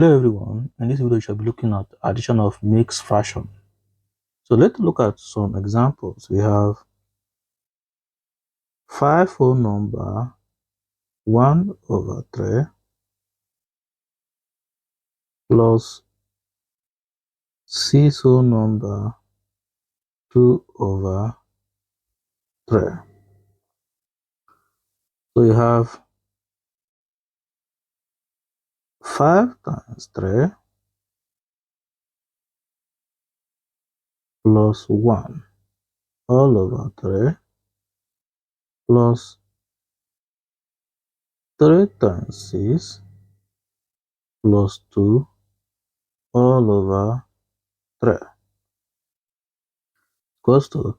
Hello everyone, in this video we shall be looking at addition of mixed fraction. So let's look at some examples. We have 5 whole number 1 over 3 plus 6 whole number 2 over 3. So you have 5 times 3 plus 1 all over 3 plus 3 times 6 plus 2 all over 3 equals to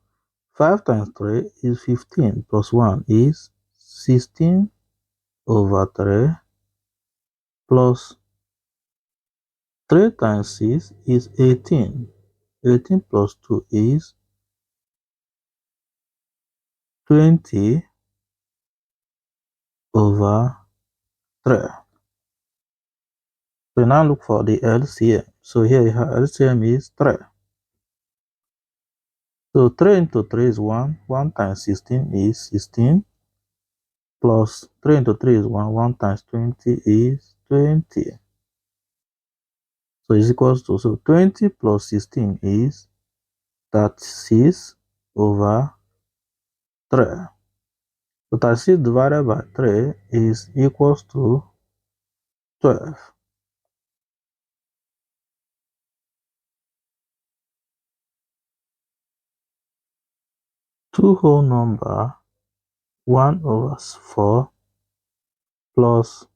5 times 3 is 15 plus 1 is 16 over 3 plus 3 times 6 is 18. 18 plus 2 is 20 over 3. So now look for the LCM. So here you have LCM is 3. So 3 into 3 is 1. 1 times 16 is 16. Plus 3 into 3 is 1. 1 times 20 is 20. So is equals to, so 20 plus 16 is 36 over 3. So 36 divided by 3 is equals to 12. Two whole number 1 over 4 plus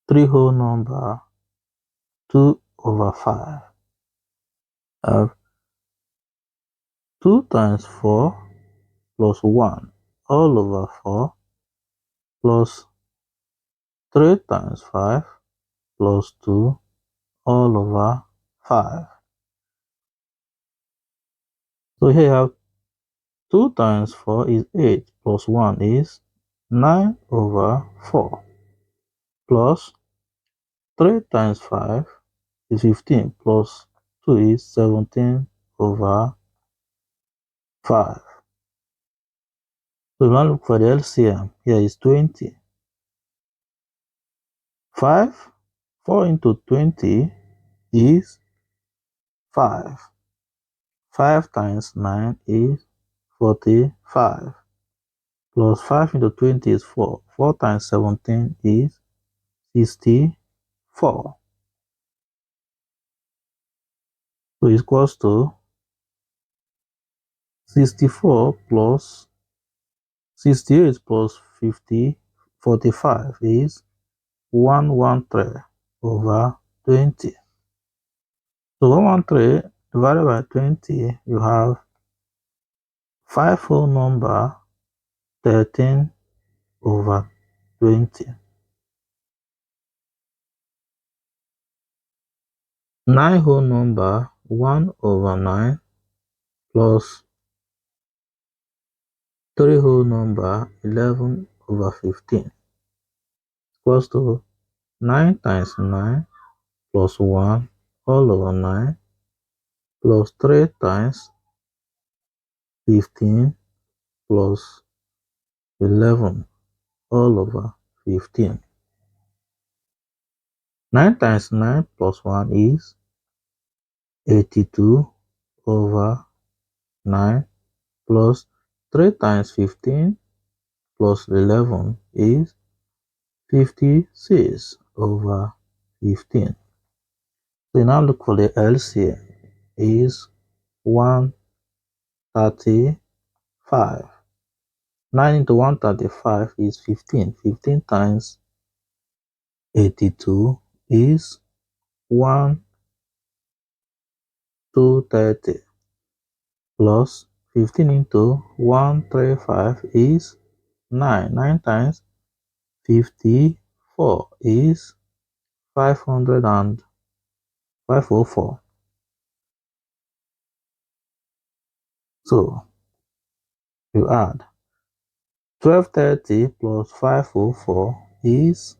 3 whole number 2 over 5. Have 2 times 4 plus 1 all over 4 plus 3 times 5 plus 2 all over 5. So here you have 2 times 4 is 8 plus 1 is 9 over 4 plus 3 times 5 is 15 plus 2 is 17 over 5. So now look for the LCM. Here is 20. 4 into 20 is 5. 5 times 9 is 45. Plus 5 into 20 is 4. 4 times 17 is 64. So it's equals to 64 plus 68 plus 45 is 113 over 20. So 113 divided by 20, you have 5 whole number 13 over 20. 9 whole number 1 over 9 plus 3 whole number 11 over 15 equals to 9 times 9 plus 1 all over 9 plus 3 times 15 plus 11 all over 15. 9 times 9 plus 1 is 82 over 9 plus 3 times 15 plus 11 is 56 over 15. So now look for the LCM is 135. 9 into 135 is 15. 15 times 82 is 1230 plus 15 into 135 is 9. 9 times 54 is 504. So you add 1230 plus 504 is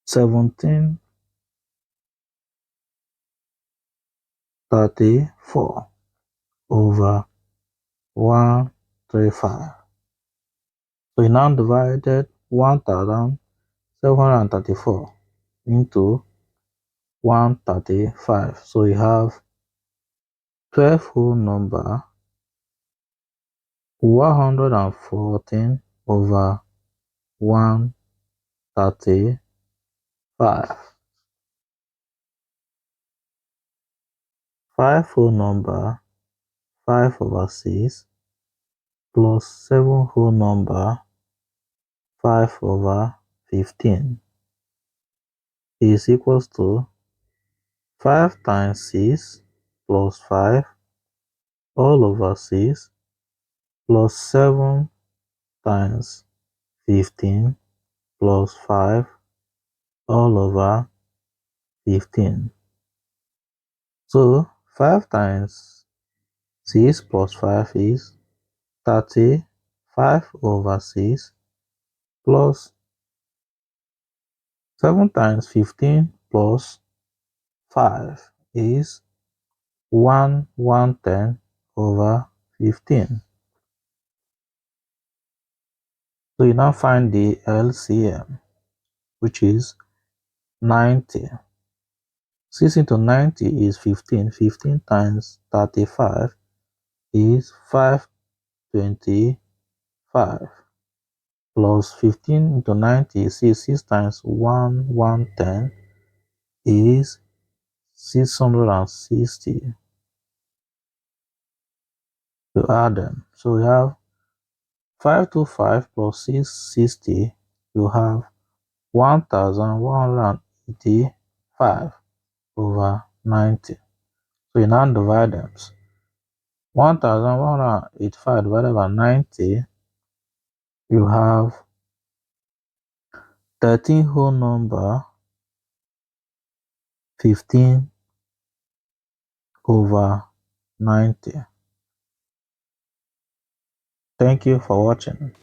1734 over 135. So we now divided 1734 into 135. So we have 12 whole number 114 over 135. 5 whole number 5 over 6 plus 7 whole number 5 over 15 is equals to 5 times 6 plus 5 all over 6 plus 7 times 15 plus 5 all over 15. So 5 times 6 plus 5 is 35 over 6 plus 7 times 15 plus 5 is 110 over 15. So you now find the LCM, which is 90. 6 into 90 is 15. 15 times 35 is 525. Plus 15 into 90 is 6. 6 times 110 is 660. To add them. So we have 525 plus 660. You have 1185 over 90. So you now divide them. 1185 divided by 90, you have 13 whole number 15 over 90. Thank you for watching.